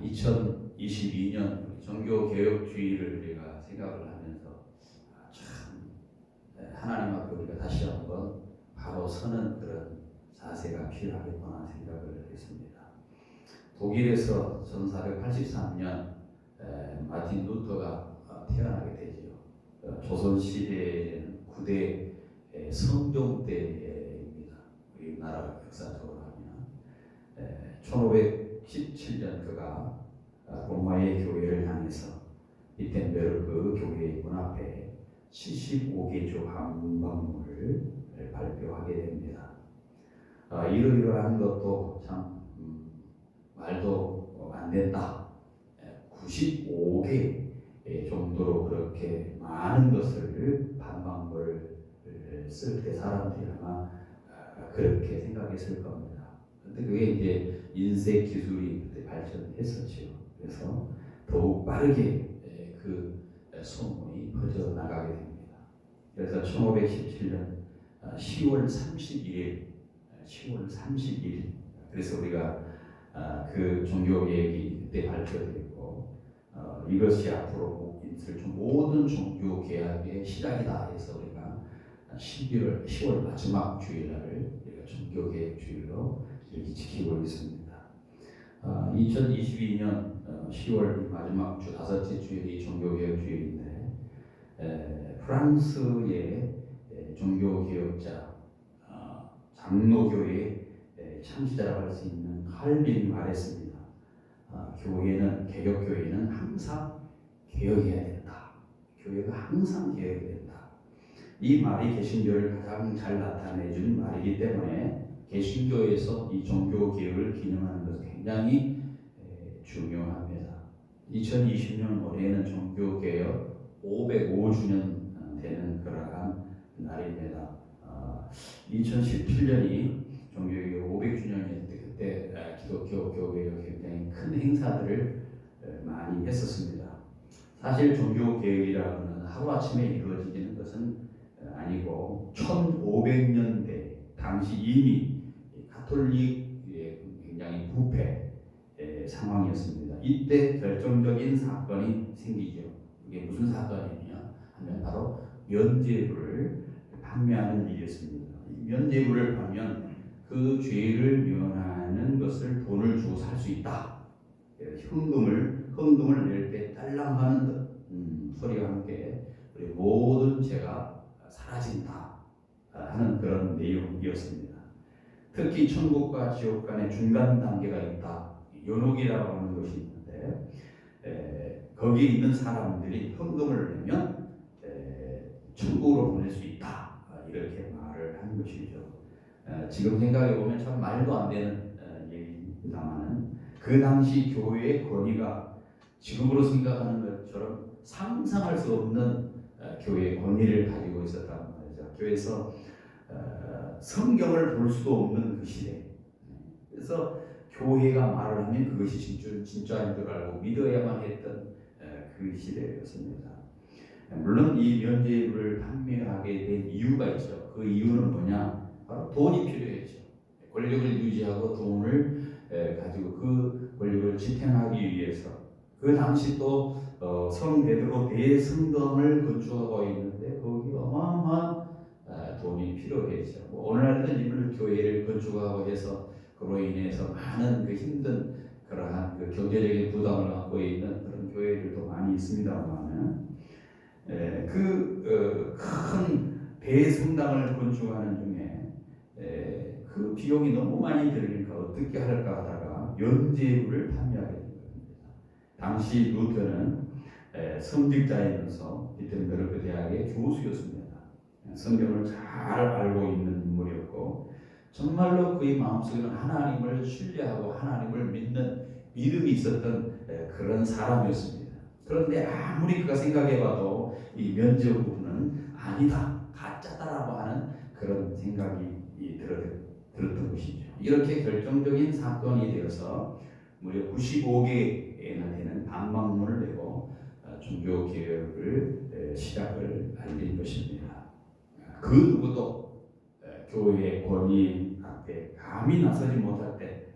2022년 종교개혁주의를 우리가 생각을 하면서 참 하나님 앞에 우리가 다시 한번 바로 서는 그런 자세가 필요하겠구나 생각을 했습니다. 독일에서 1483년 마틴 루터가 태어나게 되죠. 조선시대에는 9대 성종 때입니다. 우리나라 역사적으로 하면 1517년 그가 로마의 교회를 향해서 비텐베르그 교회의 문 앞에 75개조 한방문을 발표하게 됩니다. 이러이러한 것도 참 말도 안 된다. 95개 정도로 그렇게 많은 것을 반박문을 쓸 때 사람들이 아마 그렇게 생각했을 겁니다. 근데 그게 이제 인쇄 기술이 그때 발전했었죠. 그래서 더욱 빠르게 그 소문이 퍼져나가게 됩니다. 그래서 1517년 10월 30일 그래서 우리가 그 종교개혁이 그때 발표되고 이것이 앞으로 있을 모든 종교개혁의 시작이다 해서 우리가 10월 마지막 주일날을 우리가 종교개혁주일로 이렇게 지키고 있습니다. 2022년 10월 마지막 주 다섯째 주일이 종교개혁주일인데 프랑스의 종교개혁자 장로교회 창시자라고 할 수 있는 칼빈이 말했습니다. 개혁교회는 항상 개혁해야 된다. 교회가 항상 개혁해야 된다. 이 말이 개신교를 가장 잘 나타내준 말이기 때문에 개신교에서 이 종교개혁을 기념하는 것은 굉장히 중요합니다. 2020년 올해는 종교개혁 505주년 되는 그러한 날입니다. 2017년이 종교개혁 500주년이었는데 그때 기독교 교회가 굉장히 큰 행사들을 많이 했었습니다. 사실 종교개혁이라고는 하루아침에 이루어지는 것은 아니고 1500년대 당시 이미 가톨릭의 굉장히 부패 상황이었습니다. 이때 결정적인 사건이 생기죠. 이게 무슨 사건이냐 하면 바로 면죄부를 판매하는 일이었습니다. 면죄부를 팔면 그 죄를 면하는 것을 돈을 주고 살 수 있다. 헌금을 낼 때 딸랑하는 소리와 함께 우리 모든 죄가 사라진다 하는 그런 내용이었습니다. 특히 천국과 지옥 간의 중간 단계가 있다. 연옥이라고 하는 것이 있는데 거기에 있는 사람들이 헌금을 내면 천국으로 보낼 수 있다. 이렇게 말을 한 것이죠. 지금 생각해 보면 참 말도 안 되는 얘기입니다만 그 당시 교회의 권위가 지금으로 생각하는 것처럼 상상할 수 없는 교회의 권위를 가지고 있었단 말이죠. 교회에서 성경을 볼 수도 없는 그 시대. 그래서 교회가 말을 하면 그것이 진짜인 줄 알고 믿어야만 했던 그 시대였습니다. 물론 이 면죄부를 판매하게 된 이유가 있죠. 그 이유는 뭐냐? 바로 돈이 필요했죠. 권력을 유지하고 돈을 가지고 그 권력을 지탱하기 위해서 그 당시 또 성 베드로 대성당을 건축하고 있는데 거기 어마어마한 돈이 필요했죠. 오늘날에는 인물 교회를 건축하고 해서 그로 인해서 많은 그 힘든 그러한 그 경제적인 부담을 갖고 있는 그런 교회들도 많이 있습니다만 큰 대성당을 건축하는 중에 그 비용이 너무 많이 들으니까 어떻게 할까 하다가 면죄부를 판매하게 된 겁니다. 당시 루터는 성직자이면서 비텐베르크 대학의 교수였습니다. 성경을 잘 알고 있는 인물이었고 정말로 그의 마음속에는 하나님을 신뢰하고 하나님을 믿는 믿음이 있었던 그런 사람이었습니다. 그런데 아무리 그가 생각해봐도 이 면죄부는 아니다, 가짜다라고 하는 그런 생각이 들었던 것이죠. 이렇게 결정적인 사건이 되어서 무려 95개나 되는 반박문을 내고 종교개혁을 시작을 알린 것입니다. 그 누구도 교회의 권위 앞에 감히 나서지 못할 때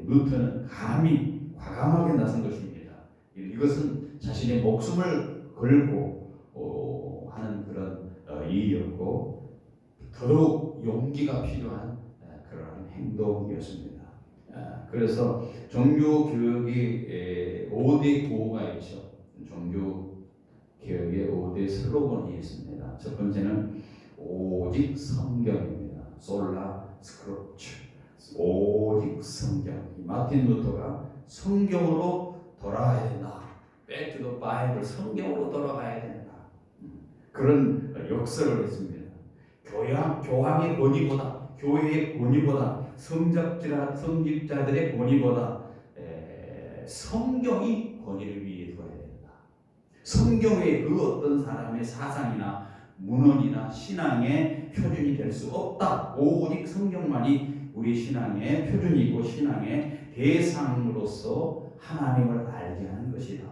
루터는 감히 과감하게 나선 것입니다. 이것은 자신의 목숨을 걸고 하는 그런 일이었고 더더욱 용기가 필요한 그런 행동이었습니다. 그래서 종교 교육이 5대 구호가 있죠. 종교 개혁의 5대 슬로건이 있습니다. 첫 번째는 오직 성경입니다. 솔라 스크립처, 오직 성경. 마틴 루터가 성경으로 돌아가야 된다. Back to the Bible, 성경으로 돌아가야 된다. 그런 역설을 했습니다. 교황의 권위보다, 교회의 권위보다, 성직자들의 권위보다 성경이 권위를 위해 둬야 된다. 성경의 그 어떤 사람의 사상이나 문헌이나 신앙의 표준이 될 수 없다. 오직 성경만이 우리 신앙의 표준이고 신앙의 대상으로서 하나님을 알게 하는 것이다.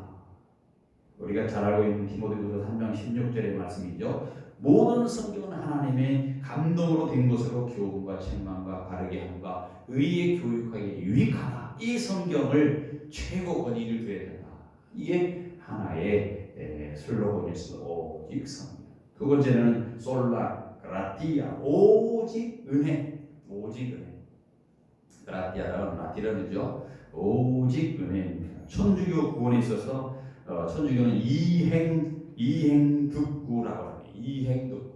우리가 잘 알고 있는 디모데후서 3장 16절의 말씀이죠. 모든 성경은 하나님의 감동으로 된 것으로 교훈과 책망과 바르게 함과 의에 교육하기에 유익하다. 이 성경을 최고 권위를 둬야 된다. 이게 하나의 슬로건이었어. 오직 성경. 두 번째는 솔라 그라티아, 오직 은혜. 오직 은혜. 그라티아라는 라틴어죠. 오직 은혜입니다. 천주교 구원에 있어서 천주교는 이행득구라고 합니다. 이행득구.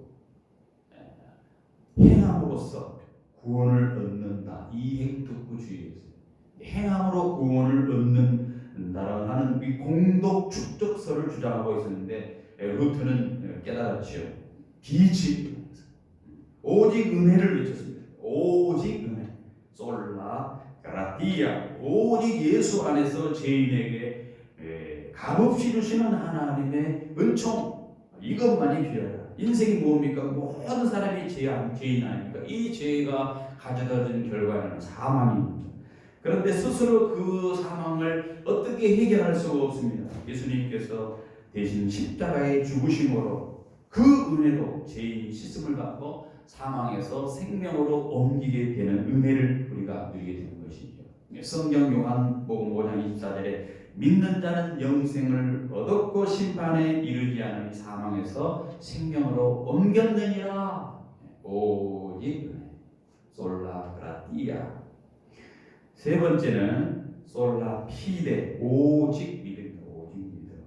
행함으로써 구원을 얻는다. 이행득구주의에서 행함으로 구원을 얻는다라고 하는 이 공덕 축적설을 주장하고 있었는데 루터는 깨달았지요. 빛이 오직 은혜를 외쳤습니다. 오직 은혜. 솔라 그라티아. 오직 예수 안에서 죄인에게 값없이 주시는 하나님의 은총, 이것만이 필요하다. 인생이 뭡니까? 모든 사람이 죄인 아닙니까? 이 죄가 가져다준 결과는 사망입니다. 그런데 스스로 그 사망을 어떻게 해결할 수가 없습니다. 예수님께서 대신 십자가의 죽으심으로 그 은혜로 죄인이 씻음을 받고 사망에서 생명으로 옮기게 되는 은혜를 우리가 누리게 되는 것이죠. 성경 요한복음 5장 24절에 믿는 자는 영생을 얻었고 심판에 이르지 않으니 사망에서 생명으로 옮겼느니라. 오직 은혜. 솔라 그라티아. 세 번째는 솔라 피데. 오직 믿음입니다. 오직 믿음.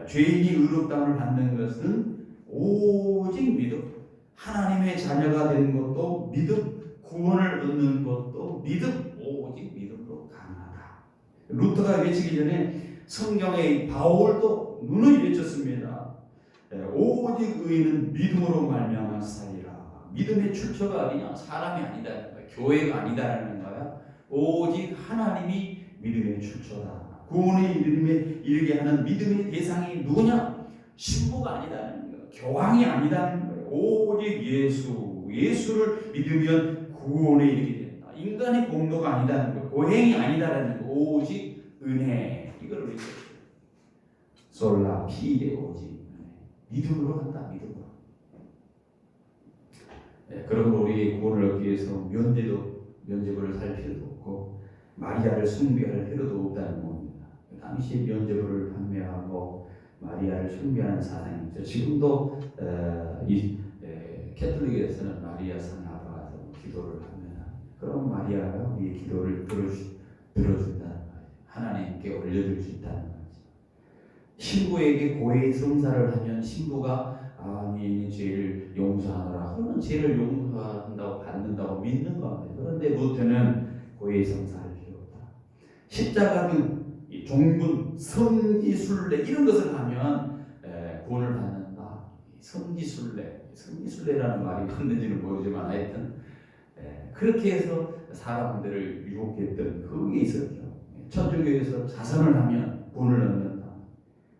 죄인이 의롭다함을 받는 것은 오직 믿음. 하나님의 자녀가 되는 것도 믿음. 구원을 얻는 것도 믿음. 오직 믿음으로 가능하다. 루터가 외치기 전에 성경의 바울도 누누이 외쳤습니다. 오직 의인은 믿음으로 말미암아 살리라. 믿음의 출처가 그냥 사람이 아니다는 거야. 교회가 아니다라는 거야. 오직 하나님이 믿음의 출처다. 구원의 이름에 이르게 하는 믿음의 대상이 누구냐? 신부가 아니다는 거야. 교황이 아니다는 거야. 오직 예수를 믿으면 구원에 이르게 된다. 인간의 공로가 아니다는 거야. 고행이 아니다라는 거야. 오직 은혜. 이걸 우리 솔라 피데 오직 믿음으로 간다. 믿음으로. 그러므로 우리의 구원을 얻기 위해서 면죄부를 살 필요도 없고 마리아를 숭배할 필요도 없다는 겁니다. 당시 면죄부를 판매하고 마리아를 숭배하는 사상이 있죠. 지금도 캐톨릭에서는 마리아 상 앞에 가서 기도를 하면 그럼 마리아가 우리의 기도를 들어준다는 거예요. 하나님께 올려줄 수 있다는 거죠. 신부에게 고해 성사를 하면 신부가 네 죄를 용서하노라. 그러면 죄를 용서한다고 받는다고 믿는 겁니다. 그런데 루터는 고해 성사할 필요 없다. 십자가는 종군, 성지순례 이런 것을 하면 구원을 받는다. 성지순례라는 말이 맞는지는 모르지만 하여튼 그렇게 해서 사람들을 유혹했던 그게 있었죠. 천주교에서 자선을 하면 구원을 얻는다.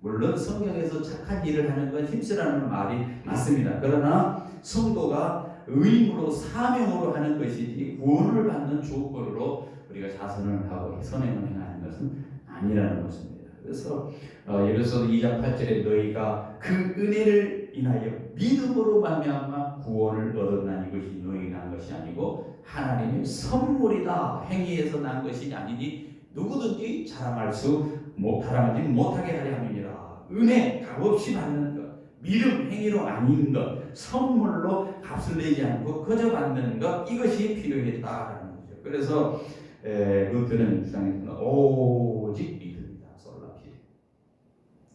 물론 성경에서 착한 일을 하는 건 힘쓰라는 말이 맞습니다. 그러나 성도가 의무로 사명으로 하는 것이지 구원을 받는 조건으로 우리가 자선을 하고 선행을 행하는 것은 아니라는 것입니다. 그래서 예배서 2장 8절에 너희가 그 은혜를 인하여 믿음으로 말미암아 구원을 얻었나니 이것이 너희가 난 것이 아니고 하나님의 선물이다. 행위에서 난 것이 아니니 누구든지 자랑하지 못하게 하려 함이니라. 은혜 값없이 받는 것, 믿음 행위로 아닌 것, 선물로 값을 내지 않고 그저 받는 것, 이것이 필요했다라는 거죠. 그래서 루터는 주장했던 오직 믿음이다. 솔라피.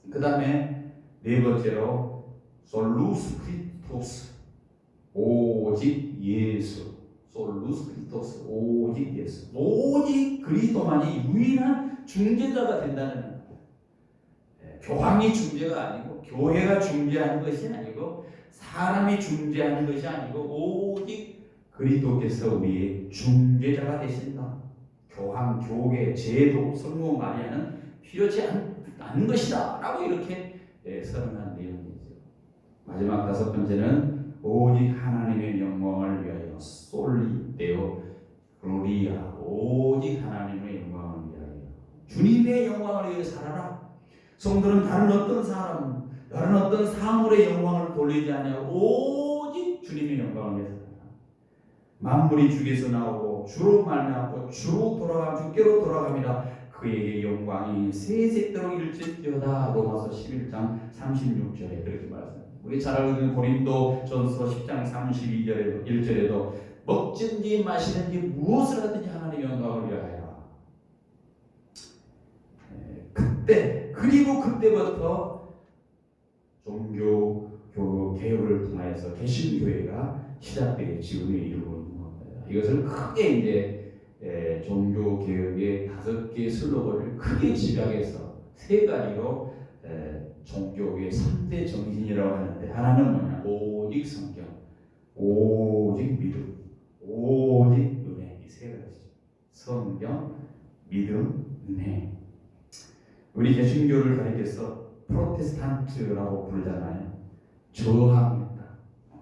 그 다음에 네 번째로 솔루스 크리스토스, 오직 예수. 솔루스 크리스토스, 오직 예수. 오직 그리스도만이 유일한 중재자가 된다는 거예요. 교황이 중재가 아니고, 교회가 중재하는 것이 아니고, 사람이 중재하는 것이 아니고, 오직 그리스도께서 우리의 중재자가 되신다. 교황, 교계, 제도, 성모 마리아는 필요치 않는 것이다 라고 이렇게 선언한 내용이죠. 마지막 다섯 번째는 오직 하나님의 영광을 위하여 솔리데오 글로리아. 오직 하나님의 영광을 위하여, 주님의 영광을 위해 살아라. 성도는 다른 어떤 사람, 다른 어떤 사물의 영광을 돌리지 아니하고 오직 주님의 영광을 위해 살아라. 만물이 주께서 나오고 주로 말미암고 주께로 돌아갑니다. 그에게 영광이 세세대로 일질지어다. 로마서 11장 36절에 그렇게 말합니다. 우리 잘 알고 있는 고린도전서 10장 32절에도 1절에도 먹든지 마시든지 무엇을 하든지 하나님의 영광을 위하여. 그리고 그때부터 종교 개혁을 통하여서 개신교회가 시작되어 지금에 이르고 있는 겁니다. 이것을 크게 이제 종교 개혁의 5개의 슬로건을 크게 집약해서 3가지로 종교의 3대 정신이라고 하는데, 하나는 뭐냐? 오직 성경, 오직 믿음, 오직 은혜. 이 3가지죠. 성경, 믿음, 은혜. 우리 개신교를 가리켜서 프로테스탄트라고 부르잖아요. 저항했다,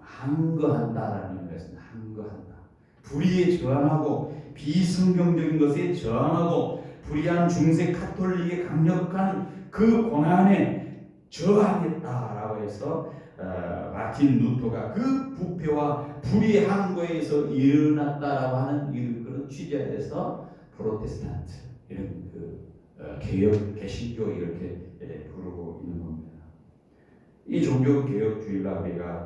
항거한다라는 것은 항거한다. 불의에 저항하고 비성경적인 것에 저항하고 불의한 중세 카톨릭의 강력한 그 권한에 저항했다라고 해서 마틴 루터가 그 부패와 불의의 항거에서 일어났다라고 하는 그런 취지에서 프로테스탄트 이런 개혁 개신교 이렇게 부르고 있는 겁니다. 이 종교 개혁주의가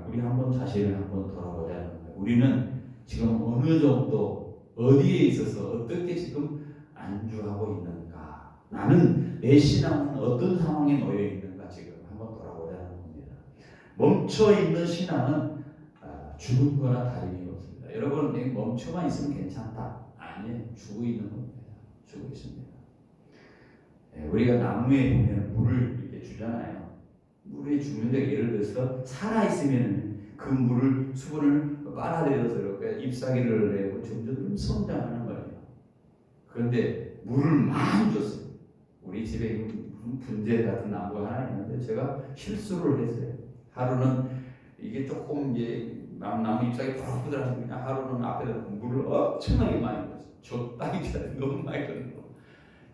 우리 한번 자신을 한번 돌아보자는 거예요. 우리는 지금 어느 정도 어디에 있어서 어떻게 지금 안주하고 있는가? 나는 내 신앙은 어떤 상황에 놓여 있는가? 지금 한번 돌아보자는 겁니다. 멈춰 있는 신앙은 죽은 거나 다름이 없습니다. 여러분, 멈춰만 있으면 괜찮다. 아니에요. 죽어 있는 겁니다. 죽어 있습니다. 우리가 나무에 보면 물을 이렇게 주잖아요. 물에 주는데 예를 들어서 살아 있으면 그 물을 수분을 빨아들여서 이렇게 잎사귀를 내고 점점 성장하는 거예요. 그런데 물을 많이 줬어요. 우리 집에 무슨 분재 같은 나무가 하나 있는데 제가 실수를 했어요. 하루는 이게 조금 이제 나무 잎사귀 부들부들하니까 하루는 앞에다 물을 엄청나게 많이 줬어요. 적당히 너무 많이 줬는 거.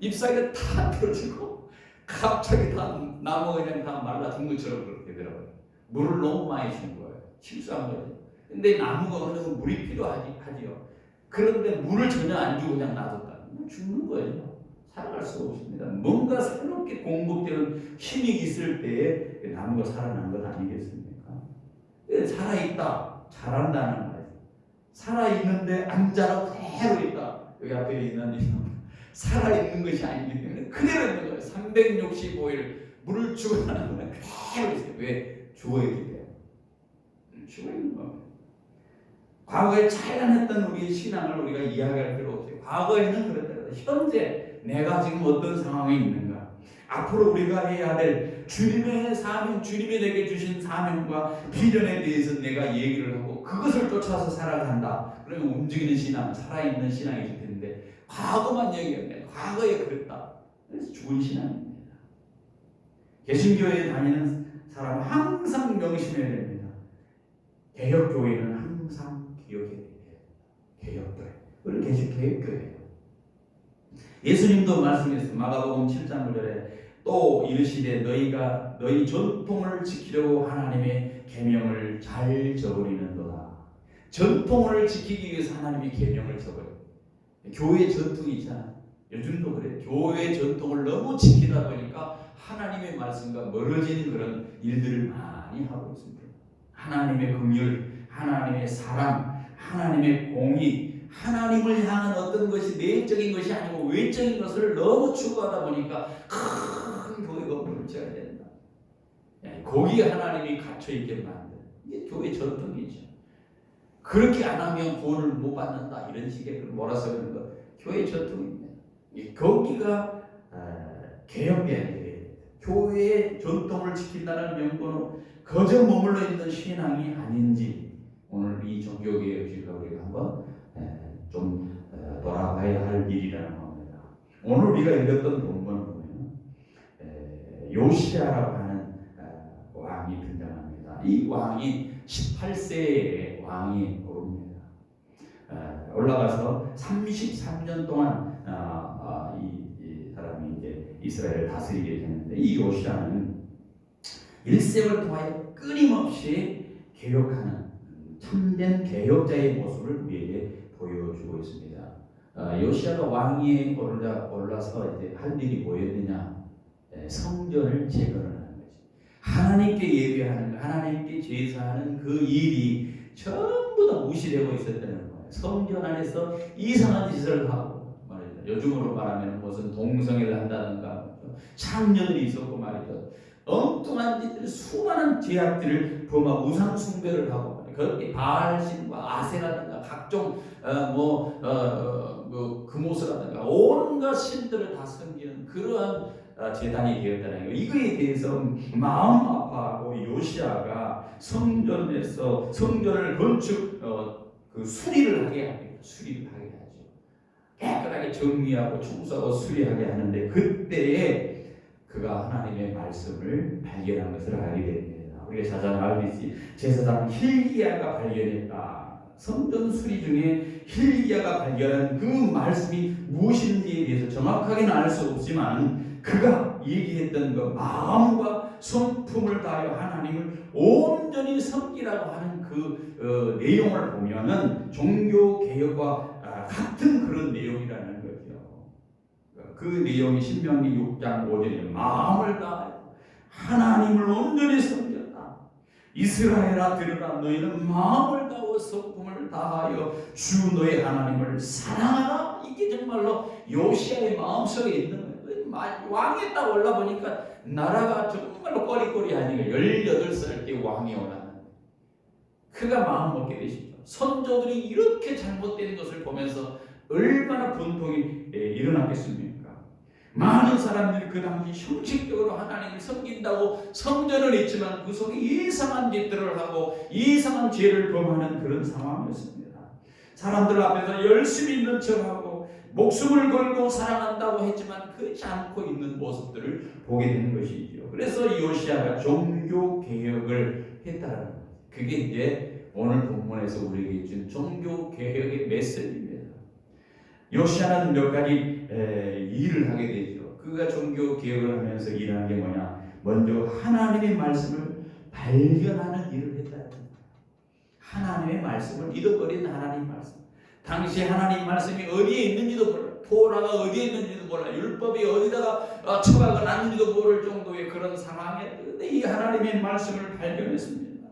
잎사귀가 다 떨어지고 갑자기 다 나무가 그냥 다 말라 죽은 것처럼 그렇게 되더라고요. 물을 너무 많이 준 거예요. 실수한 거죠. 근데 나무가 어느 정도 물이 필요하지요. 그런데 물을 전혀 안 주고 그냥 놔뒀다. 죽는 거예요. 살아갈 수가 없습니다. 뭔가 새롭게 공급되는 힘이 있을 때에 나무가 살아난 것 아니겠습니까? 살아있다. 자란다는 거예요. 살아있는데 안 자라고 그대로 있다. 여기 앞에 있는 이 살아있는 것이 아니기 때문에 그대로 있는 거예요. 365일 물을 주고 나는 거는 그대로 있어요. 왜? 죽어있기 때문에. 죽어있는 겁니다. 과거에 찬란했던 우리의 신앙을 우리가 이야기할 필요 없어요. 과거에는 그랬더라도 현재 내가 지금 어떤 상황에 있는가, 앞으로 우리가 해야 될 주님의 사명, 주님이 내게 주신 사명과 비전에 대해서 내가 얘기를 하고 그것을 쫓아서 살아간다. 그러면 움직이는 신앙, 살아있는 신앙이 될 텐데 과거만 얘기하면 과거에 그랬다. 그래서 죽은 신앙입니다. 개신교회에 다니는 사람은 항상 명심해야 됩니다. 개혁교회는 항상 기억해야 돼요. 개혁교회. 우리 개혁교회예요. 예수님도 말씀했어요. 마가복음 7장 9절에 또 이르시되 너희 전통을 지키려고 하나님의 계명을 잘 저버리는도다. 전통을 지키기 위해서 하나님이 계명을 저버려요. 교회 전통이 있잖아. 요즘도 그래. 교회 전통을 너무 지키다 보니까 하나님의 말씀과 멀어지는 그런 일들을 많이 하고 있습니다. 하나님의 긍휼, 하나님의 사랑, 하나님의 공의, 하나님을 향한 어떤 것이 내적인 것이 아니고 외적인 것을 너무 추구하다 보니까 큰 교회 건물을 지어야 된다. 거기에 하나님이 갇혀있게 만드는 이게 교회 전통이죠. 그렇게 안 하면 구원을 못 받는다 이런 식의 뭐라 쓰는 거 교회 전통입니다. 거기가 개혁돼야 교회의 전통을 지킨다는 명분으로 거저 머물러 있는 신앙이 아닌지 오늘 이 종교개혁주의가 우리가 한번 좀 돌아봐야 할 일이라는 겁니다. 오늘 우리가 읽었던 본문을 보면 요시야라고 하는 왕이 등장합니다. 이 왕이 18세의 왕이 오릅니다. 올라가서 33년 동안 이 사람이 이제 이스라엘을 다스리게 되는데 이 요시야는 일생을 통하여 끊임없이 개혁하는 참된 개혁자의 모습을 우리에게 보여주고 있습니다. 요시야가 왕위에 올라서 이제 할 일이 뭐였느냐? 성전을 재건을 하는 거지. 하나님께 예배하는 거, 하나님께 제사하는 그 일이 전부 다 무시되고 있었다는 거예요. 성전 안에서 이상한 짓을 하고 말이죠. 요즘으로 말하면 무슨 동성애를 한다든가 창녀들이 있었고 말이죠. 엉뚱한 짓들, 수많은 죄악들을 범하고 우상 숭배를 하고 그렇게 바알신과 아세라든가 각종 금오스라든가 온갖 신들을 다 섬기는 그러한 재단이 되었다는 거예요. 이거에 대해서 마음 아파하고 요시야가 성전에서 성전을 건축 수리를 하게 합니다. 수리를 하게 하죠. 깨끗하게 정리하고 청소하고 수리하게 하는데 그때에 그가 하나님의 말씀을 발견한 것을 알게 됩니다. 우리가 잘 알듯이 제사장 hil기야가 발견했다. 성전 수리 중에 hil기야가 발견한 그 말씀이 무엇인지에 대해서 정확하게는 알 수 없지만 그가 얘기했던 그 마음과 성품을 다하여 하나님을 온전히 섬기라고 하는 그 내용을 보면은 종교 개혁과 같은 그런 내용이라는 거죠. 그 내용이 신명기 6장 5절에 마음을 다하여 하나님을 온전히 섬겼다. 이스라엘아 들으라 너희는 마음을 다하고 성품을 다하여 주 너의 하나님을 사랑하라. 이게 정말로 요시야의 마음속에 있는 거예요. 왕에 딱 올라보니까 나라가 정말로 꺼리꺼리하니까 18살 때 왕이 올랐는데 그가 마음 먹게 되시죠. 선조들이 이렇게 잘못된 것을 보면서 얼마나 분통이 일어났겠습니까? 많은 사람들이 그 당시 형식적으로 하나님을 섬긴다고 성전을 했지만 그 속에 이상한 짓들을 하고 이상한 죄를 범하는 그런 상황이었습니다. 사람들 앞에서 열심히 있는 척하고 목숨을 걸고 사랑한다고 했지만 그렇지 않고 있는 모습들을 보게 되는 것이죠. 그래서 요시야가 종교 개혁을 했다는 거예요. 그게 이제 오늘 본문에서 우리에게 준 종교 개혁의 메시지입니다. 요시야는 몇 가지 일을 하게 되죠. 그가 종교 개혁을 하면서 일하는 게 뭐냐? 먼저 하나님의 말씀을 발견하는 일을 했다. 하나님의 말씀을 잃어버린 하나님 말씀. 당시 하나님 말씀이 어디에 있는지도 몰라. 토라가 어디에 있는지도 몰라. 율법이 어디다가 처박아 놨는지도 모를 정도의 그런 상황이었는데 이 하나님의 말씀을 발견했습니다.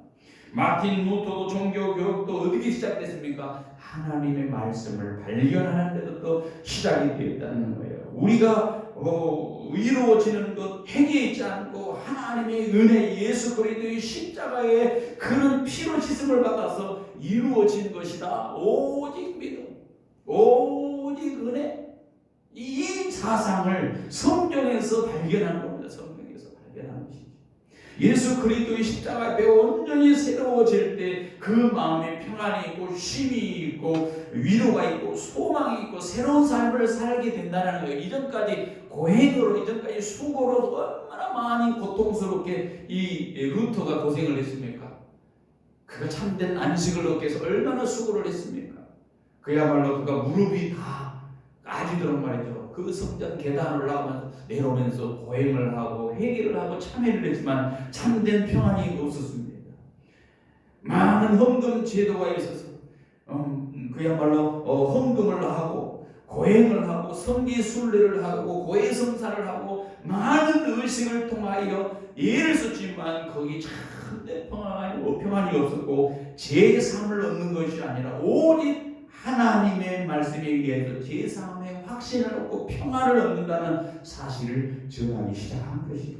마틴 루터도 종교 교육도 어떻게 시작됐습니까? 하나님의 말씀을 발견하는 데도 또 시작이 되었다는 거예요. 우리가 이루어지는 것 행위에 있지 않고 하나님의 은혜 예수 그리스도의 십자가의 그런 피로 씻음을 받아서 이루어진 것이다. 오직 믿음, 오직 은혜. 이 사상을 성경에서 발견한 겁니다. 성경에서 발견한 것이죠. 예수 그리스도의 십자가 앞에 온전히 새로워질 때 그 마음에 평안이 있고 쉼이 있고 위로가 있고 소망이 있고 새로운 삶을 살게 된다는 거예요. 이전까지 고행으로 이전까지 수고로 얼마나 많이 고통스럽게 이 루터가 고생을 했습니까? 그가 참된 안식을 얻기 위해서 얼마나 수고를 했습니까? 그야말로 그가 무릎이 다 까지도록 말이죠. 그 성전 계단 올라가면서 내려오면서 고행을 하고 회개를 하고 참회를 했지만 참된 평안이 없었습니다. 많은 헌금 제도가 있어서 그야말로 헌금을 하고 고행을 하고 성기순례를 하고 고해성사를 하고 많은 의식을 통하여 예를 썼지만 거기 참내 평안이 아니고 평안이 없었고 제3을 얻는 것이 아니라 오직 하나님의 말씀에 의해서 제3의 확신을 얻고 평안을 얻는다는 사실을 전하기 시작한 것이에요.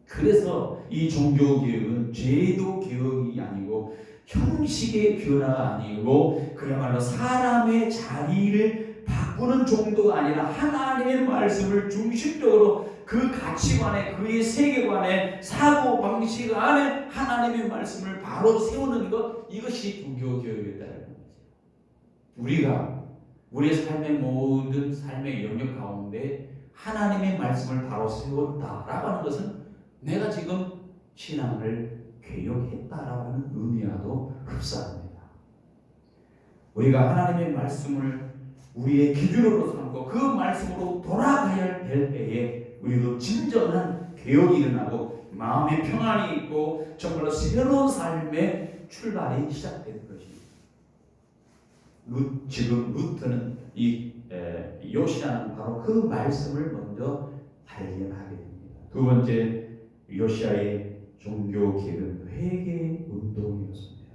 그래서 이 종교개혁은 제도 개혁이 아니고 형식의 변화가 아니고 그야말로 사람의 자리를 바꾸는 정도가 아니라 하나님의 말씀을 중심적으로 그 가치관에 그의 세계관에 사고방식 안에 하나님의 말씀을 바로 세우는 것, 이것이 종교개혁이었다는 거죠. 우리가 우리의 삶의 모든 삶의 영역 가운데 하나님의 말씀을 바로 세웠다라고 하는 것은 내가 지금 신앙을 개혁했다라고 하는 의미와도 흡사합니다. 우리가 하나님의 말씀을 우리의 기준으로 삼고 그 말씀으로 돌아가야 될 때에 우리도 진정한 개혁이 일어나고 마음의 평안이 있고 정말로 새로운 삶의 출발이 시작되는 것입니다. 지금 루트는 이 요시아는 바로 그 말씀을 먼저 발견하게 됩니다. 두 번째 요시아의 종교 개혁은 회개 운동이었습니다.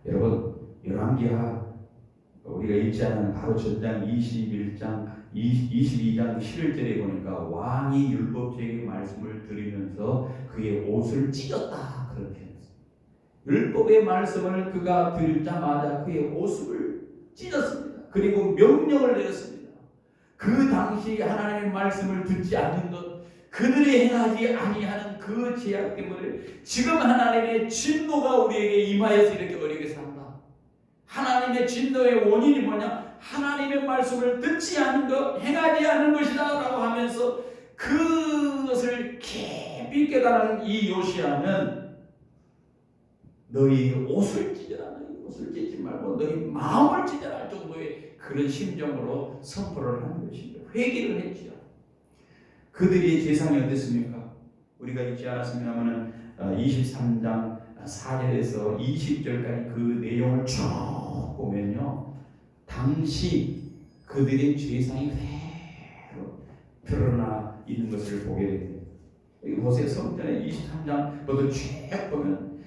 여러분 열왕기하 우리가 읽지 않은 바로 전장 22장 11절에 보니까 왕이 율법주의 말씀을 들으면서 그의 옷을 찢었다 그렇게 했어요. 율법의 말씀을 그가 들자마자 그의 옷을 찢었습니다. 그리고 명령을 내렸습니다. 그 당시 하나님의 말씀을 듣지 않는 것, 그들이 행하지 아니하는 그 죄악 때문에 지금 하나님의 진노가 우리에게 임하여서 이렇게 어리게 산다. 하나님의 진노의 원인이 뭐냐? 하나님의 말씀을 듣지 않는 것, 행하지 않는 것이다 라고 하면서 그것을 깊이 깨달은 이 요시아는 너희 옷을 찢어라, 너희 옷을 찢지 말고 너희 마음을 찢어라 할 정도의 그런 심정으로 선포를 하는 것입니다. 회개를 했지요. 그들의 재상이 어땠습니까? 우리가 읽지 않았습니다만 23장 4절에서 20절까지 그 내용을 쭉 보면요, 당시 그들의 죄상이 그대로 드러나 있는 것을 보게 됩니다. 여기 보세요. 성전의 23장부터 쭉 보면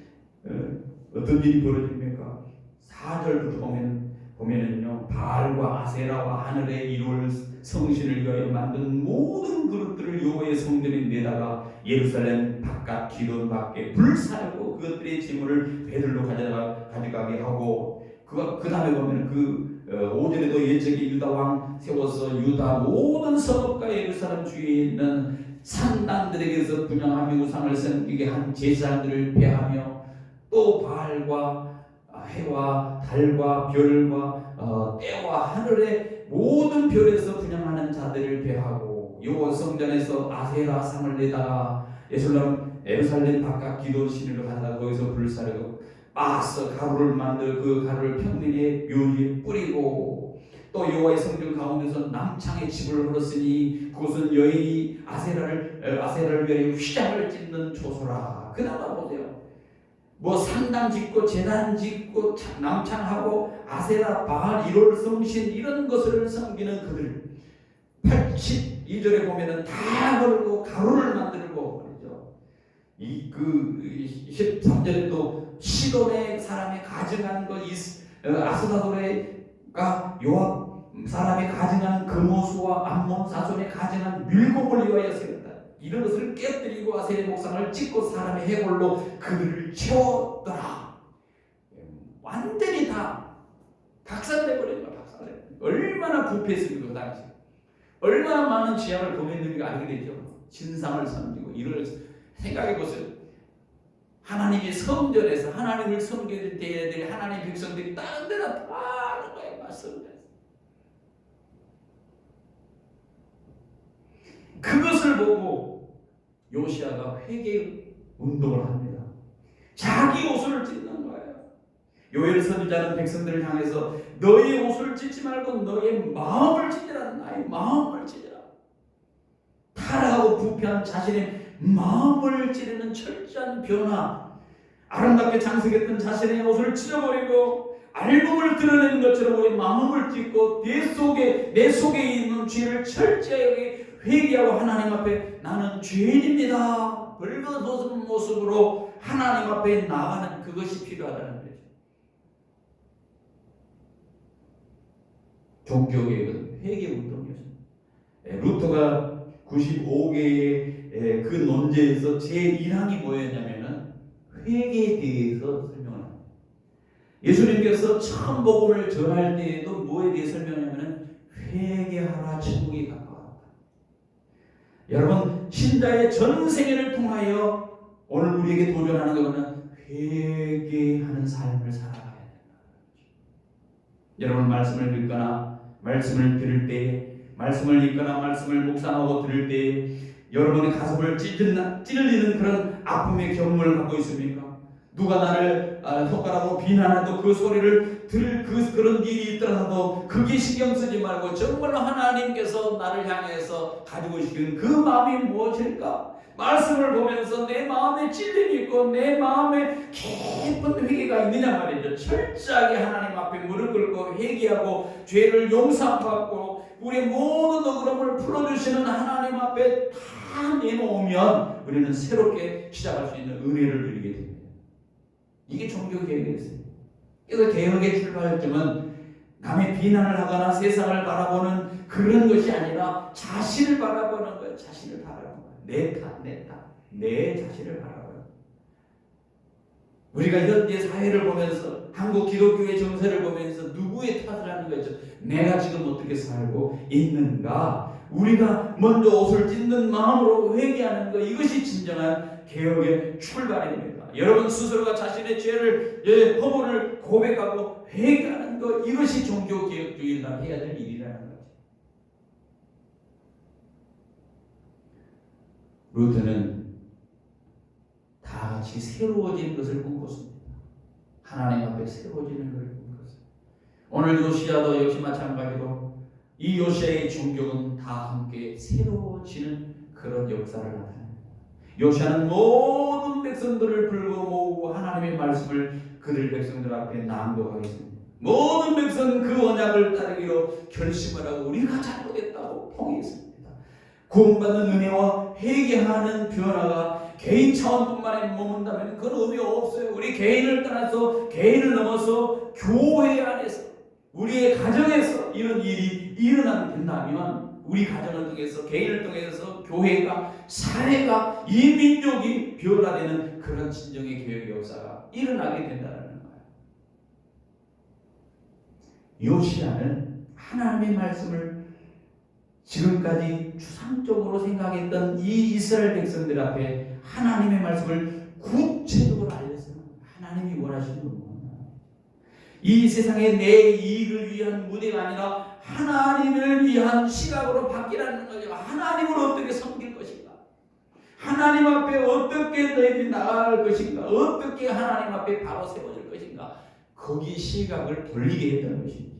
어떤 일이 벌어집니까? 4절부터 보면은요, 바알과 아세라와 하늘에 이룰 성신을 위하여 만든 모든 그릇들을 여호와의 성전에 내다가 예루살렘 바깥 기돈 밖에 불사르고 그것들의 재물을 배들로 가져가게 하고, 그 다음에 보면 5절에도 예적이 유다 왕 세워서 유다 모든 성읍과 예루살렘 주위에 있는 산당들에게서 분양하며 우상을 섬기게 한 제사장들을 폐하며, 또 바알과 해와 달과 별과 때와 하늘의 모든 별에서 분양하는 자들을 폐하고, 여호와 성전에서 아세라 상을 내다가 예루살렘 바깥 기도신으로 가다가 거기서 불사르고 빻아서 가루를 만들 그 가루를 평민의 묘지에 뿌리고, 또 여호와의 성전 가운데서 남창의 집을 헐었으니 그것은 여인이 아세라를 위하여 휘장을 찢는 초소라. 그나마 보세요. 뭐 상당 짓고 제단 짓고 남창하고 아세라 바알 1월 성신 이런 것을 섬기는 그들 82절에 보면은 다 걸고 가루를 만들고 그러죠. 13절에 또 시돈의 사람이 가증한 것 아스다돌가 요압 사람이 가증한 금호수와 암몬 사손이 가증한 밀곡을 위하여 세웠다. 이런 것을 깨뜨리고 아세의 목상을 찍고 사람의 해골로 그들을 채웠더라. 완전히 다 박살내버린 거야. 얼마나 부패했습니까 그 당시. 얼마나 많은 지향을 범했는지가 알게 되죠. 진상을 섬기고 이를 생각해보세요. 하나님이 성전에서 하나님을 섬겨야 될 하나님의 백성들이 다른 데나 다 하는 거예요. 말씀을. 그것을 보고 요시아가 회개 운동을 합니다. 자기 옷을 찢는 거예요. 요엘 선지자는 백성들을 향해서 너희 옷을 찢지 말고 너의 마음을 찢으라. 나의 마음을 찢으라. 타락하고 부패한 자신의 마음을 찌르는 철저한 변화. 아름답게 장식했던 자신의 옷을 찢어버리고 알몸을 드러내는 것처럼 우리 마음을 찢고 내 속에 있는 죄를 철저하게 회개하고 하나님 앞에 나는 죄인입니다. 벌거벗은 모습으로 하나님 앞에 나가는 그것이 필요하다는 거죠. 종교개혁은 회개 운동이었습니다. 루터가 95개의 그 논제에서 제1항이 뭐였냐면은 회개에 대해서 설명을 합니다. 예수님께서 처음 복음을 전할 때에도 뭐에 대해 설명하냐면은 회개하라 천국이 가까웠다. 여러분 신자의 전생애를 통하여 오늘 우리에게 도전하는 것은 회개하는 삶을 살아가야 된다. 여러분 말씀을 읽거나 말씀을 들을 때 말씀을 읽거나 말씀을 묵상하고 들을 때 여러분의 가슴을 찔리는 그런 아픔의 경험을 갖고 있습니까? 누가 나를 손가락으로 비난해도 그 소리를 들을 그런 일이 있더라도 그게 신경 쓰지 말고 정말로 하나님께서 나를 향해서 가지고 계신 그 마음이 무엇일까? 말씀을 보면서 내 마음에 찔림이 있고 내 마음에 깊은 회개가 있느냐 말이죠. 철저하게 하나님 앞에 무릎 꿇고 회개하고 죄를 용서받고 우리의 모든 억울함을 풀어주시는 하나님 앞에 다 내놓으면 우리는 새롭게 시작할 수 있는 은혜를 누리게 됩니다. 이게 종교개혁이었어요. 그래서 개혁의 출발점은 남의 비난을 하거나 세상을 바라보는 그런 것이 아니라 자신을 바라보는 거예요. 자신을 바라보는 거예요. 내 자신을 바라봐요. 우리가 현재 사회를 보면서 한국 기독교의 정세를 보면서 누구의 탓을 하는 거죠? 내가 지금 어떻게 살고 있는가? 우리가 먼저 옷을 찢는 마음으로 회개하는 것, 이것이 진정한 개혁의 출발입니다. 여러분 스스로가 자신의 죄를 허물을 고백하고 회개하는 것, 이것이 종교개혁주의가 해야 될 일이라는 거죠. 루터는 다 같이 새로워지는 것을 꿈꿨습니다. 하나님 앞에 새로워지는 것을 꿈꿨어요. 오늘 요시야도 역시 마찬가지로 이 요시야의 종교는 다 함께 새로워지는 그런 역사를 나타냅니다. 요시야는 모든 백성들을 불러 모으고 하나님의 말씀을 그들 백성들 앞에 낭독하겠습니다. 모든 백성은 그 언약을 따르기로 결심을 하고 우리가 잘못했다고 통했습니다. 구원받는 은혜와 회개하는 변화가 개인 차원뿐만에 머문다면 그건 의미 없어요. 우리 개인을 떠나서 개인을 넘어서 교회 안에서 우리의 가정에서 이런 일이 일어나게 된다면 우리 가정을 통해서 개인을 통해서 교회가 사회가 이 민족이 변화되는 그런 진정의 개혁의 역사가 일어나게 된다는 거예요. 요시야는 하나님의 말씀을 지금까지 추상적으로 생각했던 이 이스라엘 백성들 앞에 하나님의 말씀을 구체적으로 알렸어요. 하나님이 원하시는 건 뭐냐? 이 세상에 내 이익을 위한 무대가 아니라 하나님을 위한 시각으로 바뀌라는 거죠. 하나님을 어떻게 섬길 것인가? 하나님 앞에 어떻게 너희들이 나아갈 것인가? 어떻게 하나님 앞에 바로 세워질 것인가? 거기 시각을 돌리게 했다는 것입니다.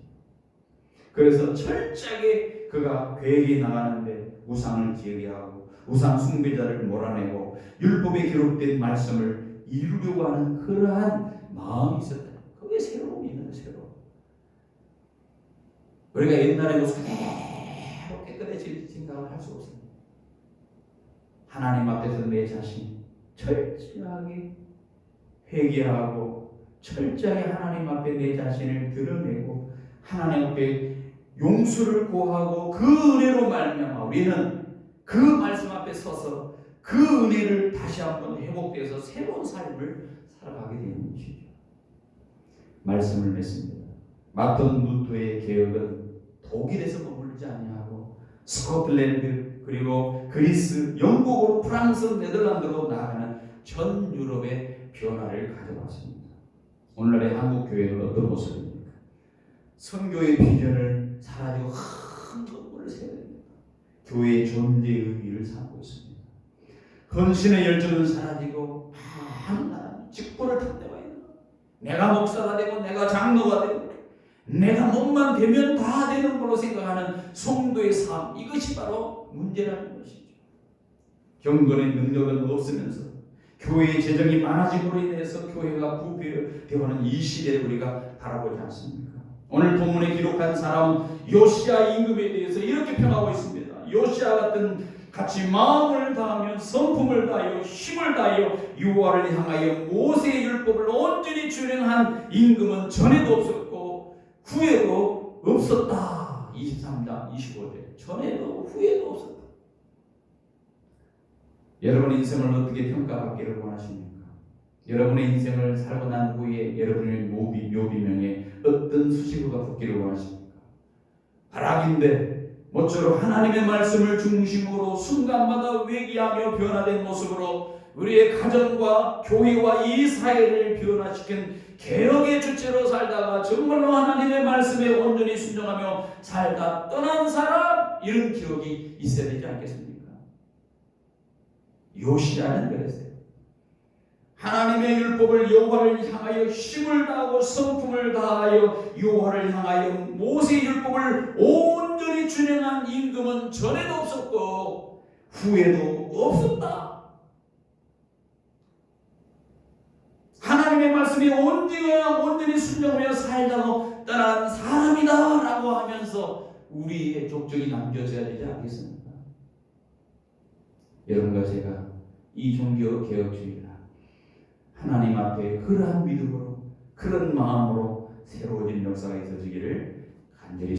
그래서 철저하게 그가 계획이 나가는데 우상을 제기하고 우상 숭배자를 몰아내고 율법에 기록된 말씀을 이루려고 하는 그러한 마음이 있었다. 그게 새로움이에요. 새로움. 우리가 옛날에 무슨 깨끗해질 생각을 할 수 없습니다. 하나님 앞에서 내 자신 철저하게 회개하고 철저하게 하나님 앞에 내 자신을 드러내고 하나님 앞에 용서를 구하고 그 은혜로 말미암아 우리는 그 말씀 앞에 서서 그 은혜를 다시 한번 회복돼서 새로운 삶을 살아가게 되는 것이죠. 말씀을 맺습니다. 마틴 루터의 개혁은 독일에서 머물지 아니하고 스코틀랜드 그리고 그리스, 영국으로 프랑스, 네덜란드로 나아가는 전 유럽의 변화를 가져왔습니다. 오늘날의 한국 교회는 어떤 모습입니까? 선교의 비전을 사라지고 큰 건물을 세워야 됩니다. 교회의 존재의 의미를 삼고 있습니다. 헌신의 열정은 사라지고 하나님 직분을 탐내고 있는 것. 내가 목사가 되고 내가 장로가 되고 내가 몸만 되면 다 되는 걸로 생각하는 성도의 삶, 이것이 바로 문제라는 것이죠. 경건의 능력은 없으면서 교회의 재정이 많아짐으로 인해서 교회가 부패되어가는 이 시대를 우리가 바라보지 않습니까? 오늘 본문에 기록한 사람은 요시야 임금에 대해서 이렇게 평하고 있습니다. 요시야 같이 마음을 다하며 성품을 다하여 힘을 다하여 여호와를 향하여 모세의 율법을 온전히 준행한 임금은 전에도 없었고 후에도 없었다. 23장 25절 전에도 후에도 없었다. 여러분의 인생을 어떻게 평가받기를 원하십니까? 여러분의 인생을 살고 난 후에 여러분의 묘비명에 어떤 수식어가 붙기를 원하십니까? 바락인데 모쪼록 하나님의 말씀을 중심으로 순간마다 회개하며 변화된 모습으로 우리의 가정과 교회와 이 사회를 변화시킨 개혁의 주체로 살다가 정말로 하나님의 말씀에 온전히 순종하며 살다 떠난 사람, 이런 기록이 있어야 되지 않겠습니까? 요시야는 그랬어요. 하나님의 율법을 여호와를 향하여 힘을 다하고 성품을 다하여 여호와를 향하여 모세의 율법을 온전히 준행한 임금은 전에도 없었고 후에도 없었다. 하나님의 말씀이 온전히 순종하며 살다가 떠난 사람이다 라고 하면서 우리의 족적이 남겨져야 되지 않겠습니까? 여러분과 제가 이 종교 개혁주의라 하나님 앞에 그러한 믿음으로 그런 마음으로 새로워진 역사가 있어지기를 간절히